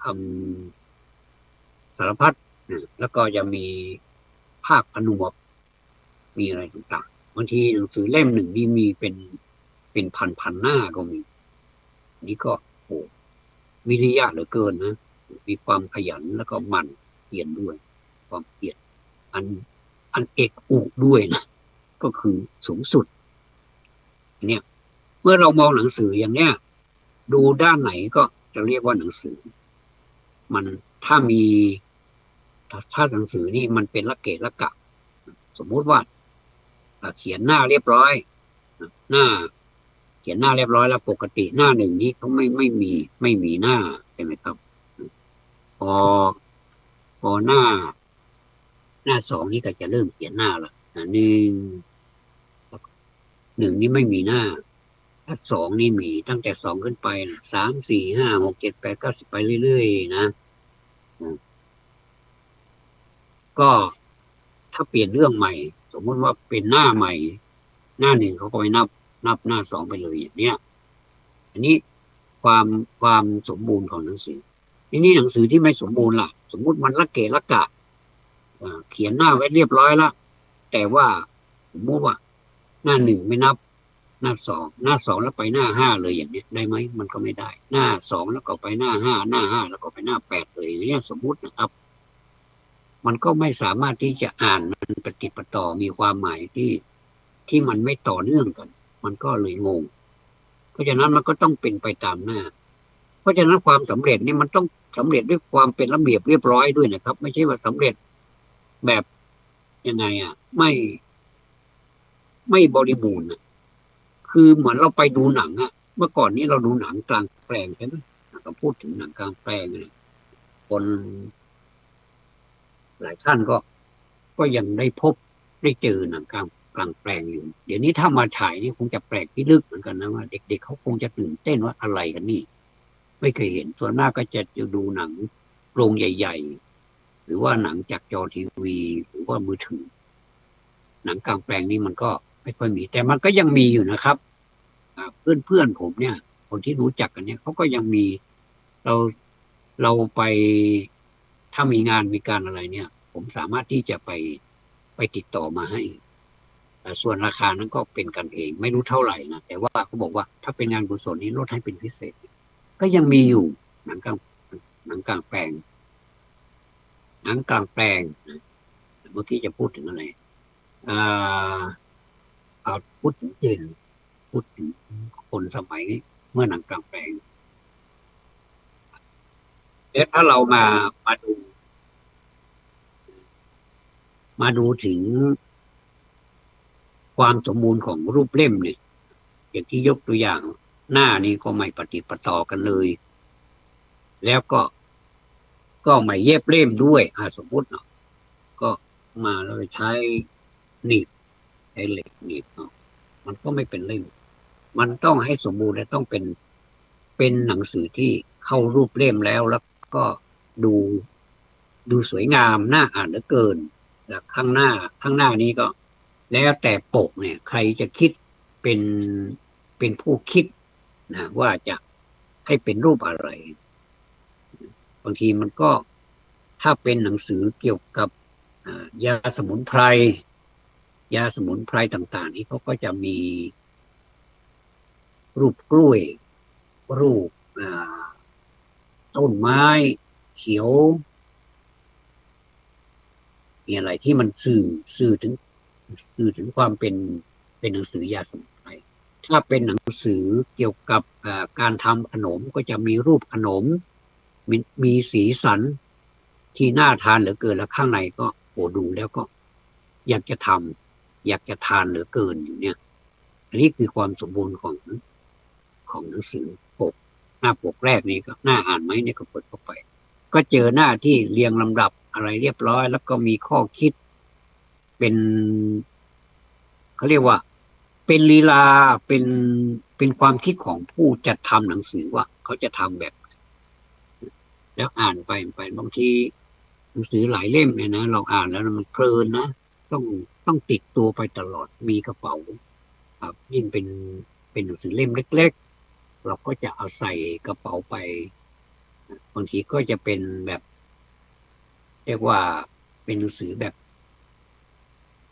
คำสารพัดแล้วก็จะมีภาคผนวกมีอะไรต่างๆบางทีหนังสือเล่มหนึ่งนี่มีเป็นพันหน้าก็มีนี่ก็โอ้วิริยะเหลือเกินนะมีความขยันแล้วก็หมั่นเขียนด้วยความเขียนอันเอกอุด้วยนะก็คือสูงสุดเนี่ยเมื่อเรามองหนังสืออย่างเนี้ยดูด้านไหนก็จะเรียกว่าหนังสือมันถ้าหนังสือนี่มันเป็นละเกะละกะสมมุติว่าเขียนหน้าเรียบร้อยหน้าเขียนหน้าเรียบร้อยแล้วปกติหน้าหนึ่งนี้เขาไม่มีหน้าใช่ไหมครับพอหน้าสองนี่ก็จะเริ่มเขียนหน้าละหนึ่งนี่ไม่มีหน้าถ้าสองนี่มีตั้งแต่สองขึ้นไปสามสี่ห้าหกเจ็ดแปดเก้าสิบไปเรื่อยๆนะก็ถ้าเปลี่ยนเรื่องใหม่สมมติว่าเป็นหน้าใหม่หน้าหนึ่งเขาก็ไปนับหน้าสองไปเลยอย่างเนี้ยอันนี้ความสมบูรณ์ของหนังสือนี่หนังสือที่ไม่สมบูรณ์ล่ะสมมุติมันละเกะละกะเขียนหน้าไว้เรียบร้อยแล้วแต่ว่าสมมติว่าหน้าหนึ่งไม่นับหน้าสองแล้วไปหน้าห้าเลยอย่างนี้ได้ไหมมันก็ไม่ได้หน้าสองแล้วก็ไปหน้าห้าแล้วก็ไปหน้าแปดเลยอย่างนี้สมมุตินะครับมันก็ไม่สามารถที่จะอ่านมันปฏิปต่อมีความหมายที่มันไม่ต่อเนื่องกันมันก็เลยงงเพราะฉะนั้นมันก็ต้องเป็นไปตามหน้าเพราะฉะนั้นความสำเร็จนี่มันต้องสำเร็จด้วยความเป็นระเบียบเรียบร้อยด้วยนะครับไม่ใช่ว่าสำเร็จแบบยังไงไม่บริบูรณ์คือเหมือนเราไปดูหนังเมื่อก่อนนี้เราดูหนังกลางแปลงใช่ไหมเราพูดถึงหนังกลางแปลงเลยคนหลายท่านก็ยังได้เจอหนังกลางแปลงอยู่เดี๋ยวนี้ถ้ามาฉายนี่คงจะแปลกที่ลึกเหมือนกันนะว่าเด็กๆเขาคงจะตื่นเต้นว่าอะไรกันนี่ไม่เคยเห็นส่วนมากก็จะดูหนังโรงใหญ่ๆหรือว่าหนังจากจอทีวีหรือว่ามือถือหนังกลางแปลงนี่มันก็ไม่ค่อยมีแต่มันก็ยังมีอยู่นะครับเพื่อนผมเนี่ยคนที่รู้จักกันเนี่ยเขาก็ยังมีเราไปถ้ามีงานมีการอะไรเนี่ยผมสามารถที่จะไป ไปติดต่อมาให้แต่ส่วนราคานั้นก็เป็นกันเองไม่รู้เท่าไหร่นะแต่ว่าเขาบอกว่าถ้าเป็นงานกุศลนี้ลดให้เป็นพิเศษก็ยังมีอยู่หนังกลางหนังกลางแปลงหนังกลางแปลงนะเมื่อกี้จะพูดถึงอะไรอ่าเอาพูดถึงจีนพูดถึงคนสมัยเมื่อหนังกลางแปลงแล้วถ้าเรามาดูถึงความสมบูรณ์ของรูปเล่มเนี่ยอย่างที่ยกตัวอย่างหน้านี้ก็ไม่ปฏิดประต่อกันเลยแล้วก็ไม่เย็บเล่มด้วยสมมติเนาะก็มาแล้วใช้หนีบใช้เหล็กหนีบเนาะมันก็ไม่เป็นเล่มมันต้องให้สมบูรณ์และต้องเป็นหนังสือที่เข้ารูปเล่มแล้วก็ดูดูสวยงามน่าอ่านเหลือเกินแล้วข้างหน้านี้ก็แล้วแต่ปกเนี่ยใครจะคิดเป็นเป็นผู้คิดนะว่าจะให้เป็นรูปอะไรบางทีมันก็ถ้าเป็นหนังสือเกี่ยวกับยาสมุนไพรต่างๆนี้เขาก็จะมีรูปกล้วยรูปต้นไม้เขียวมีอะไรที่มันสื่อถึงความเป็นหนังสือยาสมุนไพรถ้าเป็นหนังสือเกี่ยวกับการทำขนมก็จะมีรูปขนมมีสีสันที่น่าทานเหลือเกินแล้วข้างในก็โอ้ดูแล้วก็อยากจะทานเหลือเกินอย่างเนี้ยอันนี้คือความสมบูรณ์ของหนังสือปกหน้าปกแรกนี้ก็น่าอ่านไหมเนี่ยก็เปิดเข้าไปก็เจอหน้าที่เรียงลำดับอะไรเรียบร้อยแล้วก็มีข้อคิดเป็นเขาเรียกว่าเป็นลีลาเป็นความคิดของผู้จัดทำหนังสือว่าเขาจะทำแบบแล้วอ่านไปบางทีหนังสือหลายเล่มเนี่ยนะเราอ่านแล้วมันเพลินนะต้องติดตัวไปตลอดมีกระเป๋าครับยิ่งเป็นหนังสือเล่มเล็กๆเราก็จะเอาใส่กระเป๋าไปบางทีก็จะเป็นแบบเรียกว่าเป็นหนังสือแบบ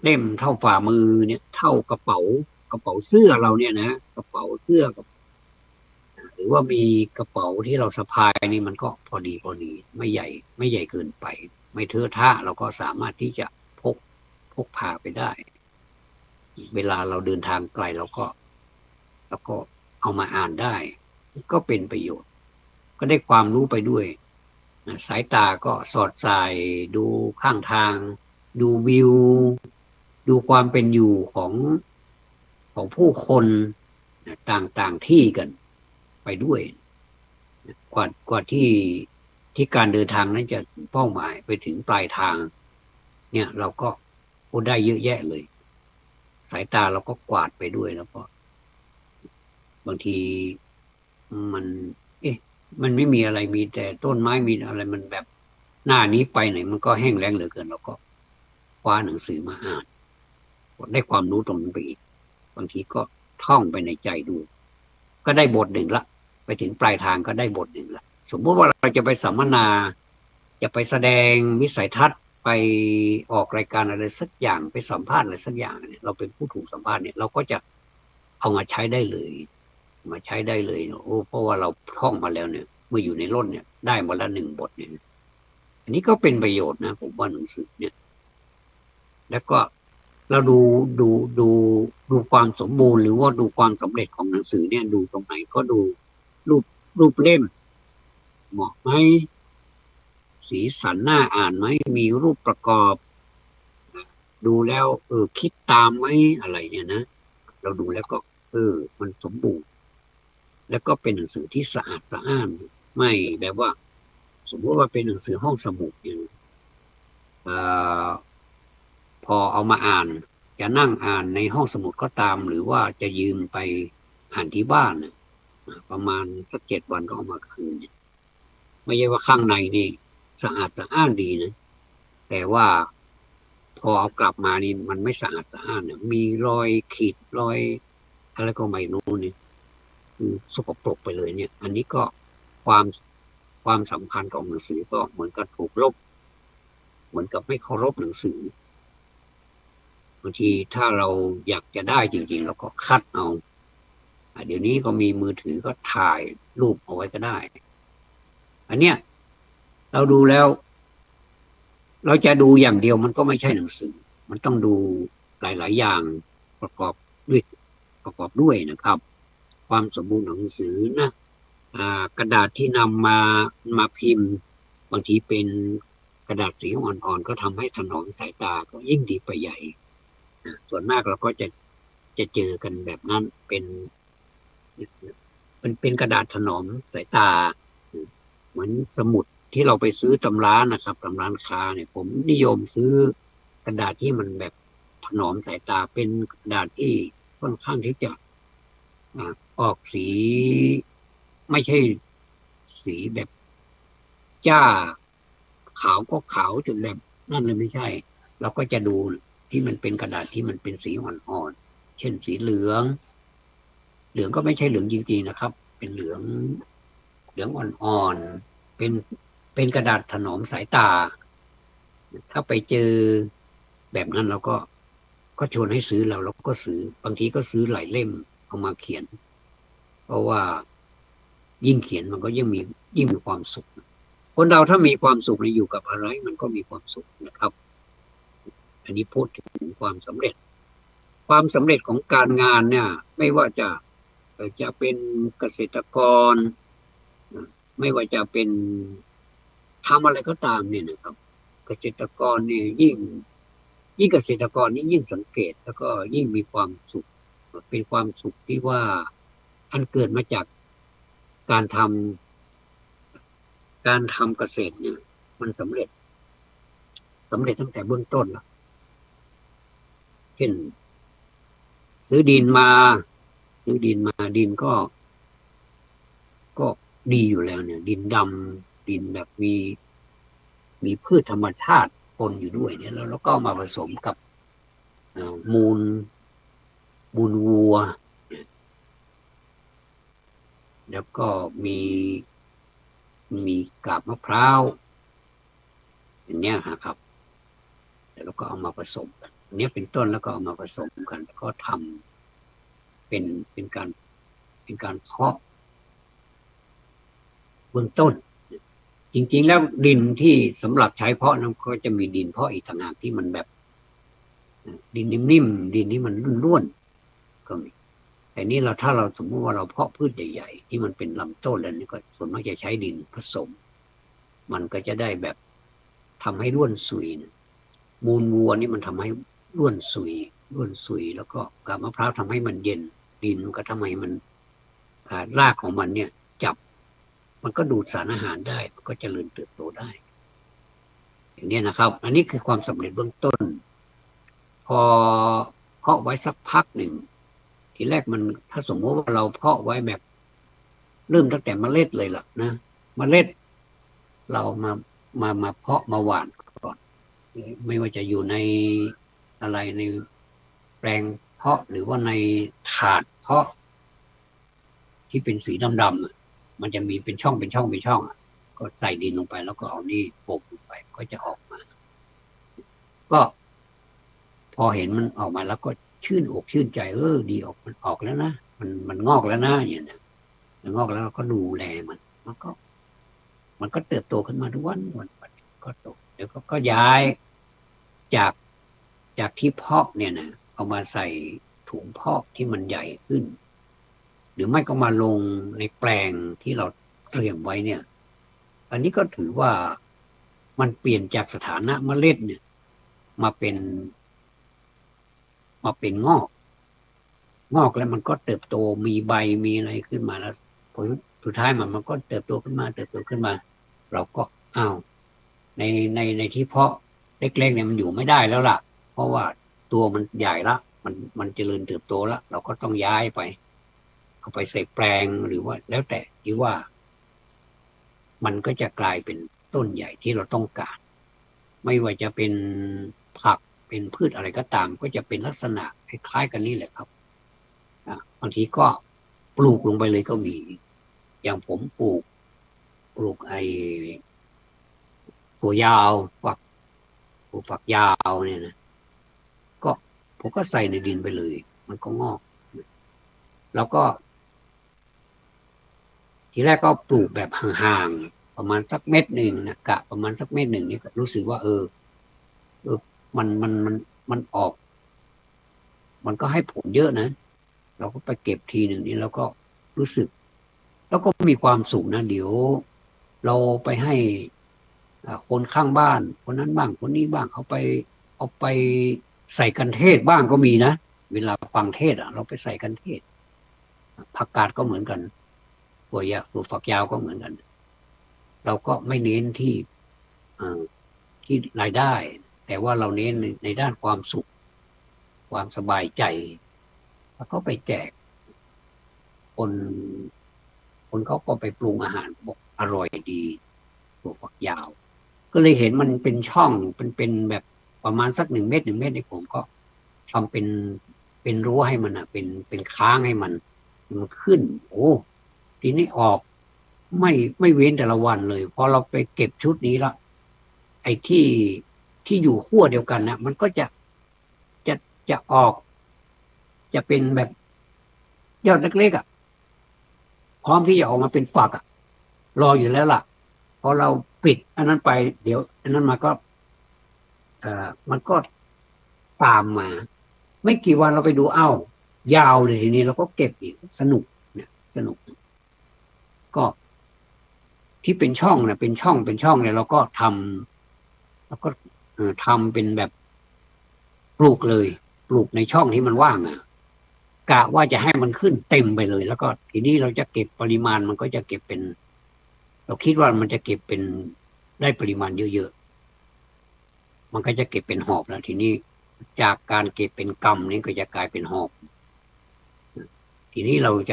เล่มเท่าฝ่ามือเนี่ยเท่ากระเป๋าเสื้อเราเนี่ยนะกระเป๋าเสื้อกับหรือว่ามีกระเป๋าที่เราสะพายนี่มันก็พอดีไม่ใหญ่เกินไปไม่เทอะทะเราก็สามารถที่จะพกพาไปได้เวลาเราเดินทางไกลเราก็เอามาอ่านได้ก็เป็นประโยชน์ก็ได้ความรู้ไปด้วยสายตาก็สอดสายดูข้างทางดูวิวดูความเป็นอยู่ของผู้คนต่างที่กันไปด้วยกว่าที่การเดินทางนั้นจะถึงเป้าหมายไปถึงปลายทางเนี่ยเราก็ได้เยอะแยะเลยสายตาเราก็กวาดไปด้วยแล้วก็บางทีมันมันไม่มีอะไรมีแต่ต้นไม้มีอะไรมันแบบหน้านี้ไปไหนมันก็แห้งแล้งเหลือเกินเราก็คว้าหนังสือมาอ่านได้ความรู้ตรงนั้นไปอีกบางทีก็ท่องไปในใจดูก็ได้บทหนึ่งละไปถึงปลายทางก็ได้บทหนึ่งละสมมติว่าเราจะไปสัมมนาจะไปแสดงวิสัยทัศน์ไปออกรายการอะไรสักอย่างไปสัมภาษณ์อะไรสักอย่างเนี่ยเราเป็นผู้ถูกสัมภาษณ์เนี่ยเราก็จะเอามาใช้ได้เลยโอ้เพราะว่าเราท่องมาแล้วเนี่ยเมื่ออยู่ในร่นเนี่ยได้มาแล้วหนึ่งบทเนี่ยอันนี้ก็เป็นประโยชน์นะผมว่าหนังสือเนี่ยแล้วก็เราดูดูความสมบูรณ์หรือว่าดูความสำเร็จของหนังสือเนี่ยดูตรงไหนก็ดูรูปเล่มเหมาะไหมสีสันน่าอ่านไหมมีรูปประกอบดูแล้วคิดตามไหมอะไรเนี่ยนะเราดูแล้วก็มันสมบูรณ์แล้วก็เป็นหนังสือที่สะอาดสะอ้านไม่แบบว่าสมมติว่าเป็นหนังสือห้องสมุดอย่างพอเอามาอ่านจะนั่งอ่านในห้องสมุดก็ตามหรือว่าจะยืมไปอ่านที่บ้านประมาณสัก7 วันก็เอามาคืนไม่ใช่ว่าข้างในนี่สะอาดสะอ้านดีนะแต่ว่าพอเอากลับมานี่มันไม่สะอาดสะอ้านเนี่ยมีรอยขีดรอยอะไรก็ไม่รู้นี่คือสกปรกไปเลยเนี่ยอันนี้ก็ความความสำคัญของหนังสือก็เหมือนกับถูกลบเหมือนกับไม่เคารพหนังสือ างทีถ้าเราอยากจะได้จริงๆเราก็คัดเอาเดี๋ยวนี้ก็มีมือถือก็ถ่ายรูปเอาไว้ก็ได้อันเนี้ยเราดูแล้วเราจะดูอย่างเดียวมันก็ไม่ใช่หนังสือมันต้องดูหลายๆอย่างประกอบด้วยประกอบด้วยนะครับ ความสมบูรณ์ของหนังสือนะกระดาษที่นำมาพิมพ์บางทีเป็นกระดาษสีอ่อนๆก็ทำให้ถนอมสายตาก็ยิ่งดีไปใหญ่ส่วนมากเราก็จะเจอกันแบบนั้นเป็นกระดาษถนอมสายตาเหมือนสมุดที่เราไปซื้อตำร้านนะครับตำร้านค้าเนี่ยผมนิยมซื้อกระดาษที่มันแบบถนอมสายตาเป็นกระดาษที่ค่อนข้างที่จะออกสีไม่ใช่สีแบบจ้าขาวก็ขาวจนแบบนั่นเลยไม่ใช่เราก็จะดูที่มันเป็นกระดาษที่มันเป็นสีอ่อนๆเช่นสีเหลืองเหลืองก็ไม่ใช่เหลืองจริงๆนะครับเป็นเหลืองอ่อนๆเป็นกระดาษถนอมสายตาถ้าไปเจอแบบนั้นเราก็ชวนให้ซื้อเราก็ซื้อบางทีก็ซื้อหลายเล่มเอามาเขียนเพราะว่ายิ่งเขียนมันก็ยิ่งมีความสุขคนเราถ้ามีความสุขอยู่กับอะไรมันก็มีความสุขนะครับอันนี้พูดถึงความสำเร็จของการงานเนี่ยไม่ว่าจะเป็นเกษตรกรไม่ว่าจะเป็นทำอะไรก็ตามเนี่ยนะครับเกษตรกรเนี่ยยิ่งเกษตรกรนี่ยิ่งสังเกตแล้วก็ยิ่งมีความสุขเป็นความสุขที่ว่าอันเกิดมาจากการทการทำเกษตรเนี่ยมันสำเร็จตั้งแต่เบื้องต้นแล้วเช่นซื้อดินมาดินก็ดีอยู่แล้วเนี่ยดินดำดินแบบมีพืชธรรมชาติปนอยู่ด้วยเนี่ยแล้วเราก็มาผสมกับมูลวัวแล้วก็มีกาบมะพร้าวอย่างเนี้ยครับแล้วก็เอามาผสมกันอันนี้เป็นต้นแล้วก็เอามาผสมกันแล้วก็ทำเป็นการเพาะเบื้องต้นจริงๆแล้วดินที่สำหรับใช้เพาะนั้นก็จะมีดินเพาะอีกต่างหากที่มันแบบดินนิ่มๆดินที่มันร่วนๆก็มีแต่นี่ถ้าเราสมมติว่าเราเพาะพืชใหญ่ๆที่มันเป็นลำต้นแล้วนี่ก็ส่วนมากจะใช้ดินผสมมันก็จะได้แบบทำให้ร่วนซุยนะมูลวัวนี่มันทำให้ร่วนซุยแล้วก็กาบมะพร้าวทำให้มันเย็นดินมันก็ทำให้มันรากของมันเนี่ยจับมันก็ดูดสารอาหารได้มันก็เจริญเติบโตได้อย่างนี้นะครับอันนี้คือความสำเร็จเบื้องต้นพอเพาะไว้สักพักหนึ่งทีแรกมันถ้าสมมติว่าเราเพาะไว้แบบเริ่มตั้งแต่เมล็ดเลยล่ะนะเมล็ดเรามาเพาะมาหว่านก่อนไม่ว่าจะอยู่ในอะไรในแปลงเพาะหรือว่าในถาดเพาะที่เป็นสีดำๆมันจะมีเป็นช่องก็ใส่ดินลงไปแล้วก็เอานี่โปะลงไปก็จะออกมาก็พอเห็นมันออกมาแล้วก็ชื่นอกชื่นใจดีมันออกแล้วนะมันงอกแล้วนะอย่างนี้มันงอกแล้วเราก็ดูแลมันก็เติบโตขึ้นมาทุกวันก็โตเดี๋ยวก็ย้ายจากที่เพาะเนี่ยนะเอามาใส่ถุงเพาะที่มันใหญ่ขึ้นหรือไม่ก็มาลงในแปลงที่เราเตรียมไว้เนี่ยอันนี้ก็ถือว่ามันเปลี่ยนจากสถานะเมล็ดเนี่ยมาเป็นงอกแล้วมันก็เติบโตมีใบมีอะไรขึ้นมาแล้วผลสุดท้ายมันก็เติบโตขึ้นมาเราก็อ้าวในที่เพาะเล็กๆเนี่ยมันอยู่ไม่ได้แล้วล่ะเพราะว่าตัวมันใหญ่ละมันเจริญเติบโตแล้วเราก็ต้องย้ายไปเอาไปใส่แปลงหรือว่าแล้วแต่ที่ว่ามันก็จะกลายเป็นต้นใหญ่ที่เราต้องการไม่ว่าจะเป็นผักเป็นพืชอะไรก็ตามก็จะเป็นลักษณะคล้ายๆกันนี่แหละครับบางทีก็ปลูกลงไปเลยก็มีอย่างผมปลูกไอ้ตัวยาวฝักปลูกฝักยาวเนี่ยนะก็ ผมก็ใส่ในดินไปเลยมันก็งอกแล้วก็ทีแรกก็ปลูกแบบห่างๆประมาณสักเม็ดหนึ่งนะกะประมาณสักเม็ดหนึ่งนี่ก็รู้สึกว่าเออมันออกมันก็ให้ผลเยอะนะเราก็ไปเก็บทีหนึ่งนี้แล้วก็รู้สึกแล้วก็มีความสุขนะเดี๋ยวเราไปให้คนข้างบ้านคนนั้นบ้างคนนี้บ้างเอาไปใส่กันเทศบ้างก็มีนะเวลาฟังเทศเราไปใส่กันเทศผักกาดก็เหมือนกันตัวฝักยาวก็เหมือนกันเราก็ไม่เน้นที่รายได้ แต่ว่าเราเน้นในด้านความสุขความสบายใจแล้วก็ไปแจกคนเขาก็ไปปรุงอาหารบอกอร่อยดีตัวฝักยาวก็เลยเห็นมันเป็นช่องเป็นแบบประมาณสัก1 เมตรในผมก็ทำเป็นรั้วให้มันเป็นค้างให้มันขึ้นโอ้ทีนี้ออกไม่เว้นแต่ละวันเลยพอเราไปเก็บชุดนี้ละไอ้ที่อยู่ขั้วเดียวกันนะมันก็จะออกจะเป็นแบบยอดเล็กๆพร้อมที่จะออกมาเป็นฝักรออยู่แล้วล่ะพอเราปิดอันนั้นไปเดี๋ยวอันนั้นมันก็ตามมาไม่กี่วันเราไปดูยาวเลยทีนี้เราก็เก็บอีกสนุกเนี่ยสนุกก็ที่เป็นช่องเนี่ยเป็นช่องเนี่ยเราก็ทำแล้วก็ทำเป็นแบบปลูกในช่องที่มันว่างกะว่าจะให้มันขึ้นเต็มไปเลยแล้วก็ทีนี้เราจะเก็บปริมาณมันก็จะเก็บเป็นเราคิดว่ามันจะเก็บเป็นได้ปริมาณเยอะๆมันก็จะเก็บเป็นหอบแล้วทีนี้จากการเก็บเป็นกำนี้ก็จะกลายเป็นหอบทีนี้เราจ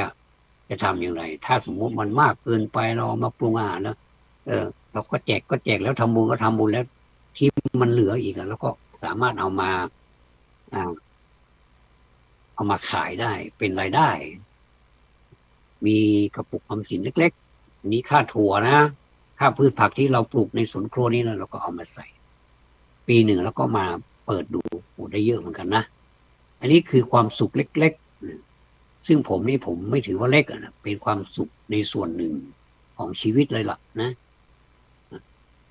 ะทำอย่างไรถ้าสมมติมันมากเกินไปเรามาปรุงอาหารแล้วเราก็แจกแล้วทำบุญก็ทำบุญแล้วที่มันเหลืออีกแล้วก็สามารถเอามาขายได้เป็นรายได้มีกระปุกออมสินเล็กๆนี้ค่าถั่วนะค่าพืชผักที่เราปลูกในสวนครัวนี้เราก็เอามาใส่ปีหนึ่งแล้วก็มาเปิดดูได้เยอะเหมือนกันนะอันนี้คือความสุขเล็กๆซึ่งผมไม่ถือว่าเล็กนะเป็นความสุขในส่วนหนึ่งของชีวิตเลยล่ะนะ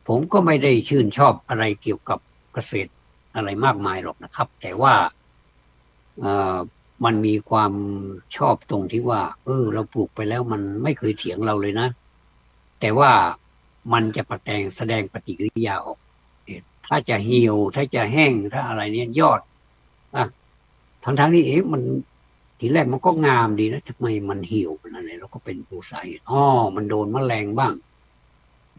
ผมก็ไม่ได้ชื่นชอบอะไรเกี่ยวกับเกษตรอะไรมากมายหรอกนะครับแต่ว่ามันมีความชอบตรงที่ว่าเราปลูกไปแล้วมันไม่เคยเถียงเราเลยนะแต่ว่ามันจะแสดงปฏิกิริยาออกถ้าจะเหี่ยวถ้าจะแห้งถ้าอะไรเนี่ยยอดทั้งนี้มันทีแรกมันก็งามดีนะทำไมมันเหี่ยวเป็นอะไรแล้วก็เป็นผู้ใส่มันโดนแมลงบ้าง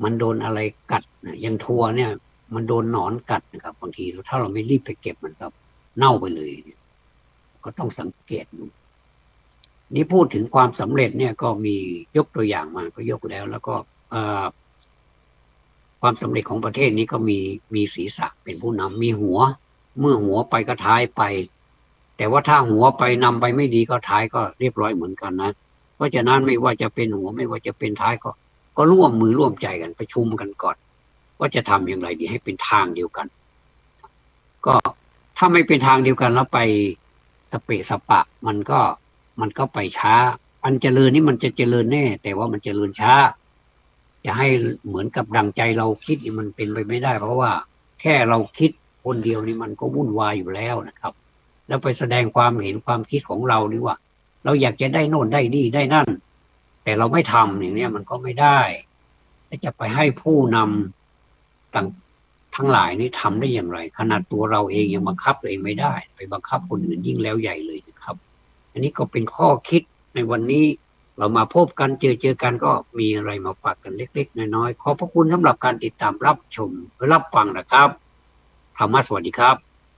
มันโดนอะไรกัดนะอย่างถั่วเนี่ยมันโดนหนอนกัดนะครับบางทีถ้าเราไม่รีบไปเก็บมันครับเน่าไปเลยก็ต้องสังเกตดูนี่พูดถึงความสำเร็จเนี่ยก็มียกตัวอย่างมาก็ยกแล้วก็ความสำเร็จของประเทศนี้ก็มีศีรษะเป็นผู้นำมีหัวเมื่อหัวไปก็ท้ายไปแต่ว่าถ้าหัวไปนำไปไม่ดีก็ท้ายก็เรียบร้อยเหมือนกันนะเพราะฉะนั้นไม่ว่าจะเป็นหัวไม่ว่าจะเป็นท้ายก็ร่วมมือร่วมใจกันประชุมกันก่อนว่าจะทำอย่างไรดีให้เป็นทางเดียวกันก็ถ้าไม่เป็นทางเดียวกันแล้วไปสเปะสปะมันก็ไปช้าอันเจริญนี่มันจะเจริญแน่แต่ว่ามันเจริญช้าจะให้เหมือนกับดังใจเราคิดมันเป็นไปไม่ได้เพราะว่าแค่เราคิดคนเดียวนี่มันก็วุ่นวายอยู่แล้วนะครับแล้วไปแสดงความเห็นความคิดของเราดีว่าเราอยากจะได้โน่นได้นี่ได้นั่นแต่เราไม่ทำอย่างนี้มันก็ไม่ได้จะไปให้ผู้นำทั้งหลายนี่ทำได้อย่างไรขนาดตัวเราเองยังบังคับตัวเองไม่ได้ไปบังคับคนอื่นยิ่งแล้วใหญ่เลยนะครับอันนี้ก็เป็นข้อคิดในวันนี้เรามาพบกันเจอกันก็มีอะไรมาฝากกันเล็กๆน้อยๆขอบพระคุณสำหรับการติดตามรับชมและรับฟังนะครับธรรมะสวัสดีครับ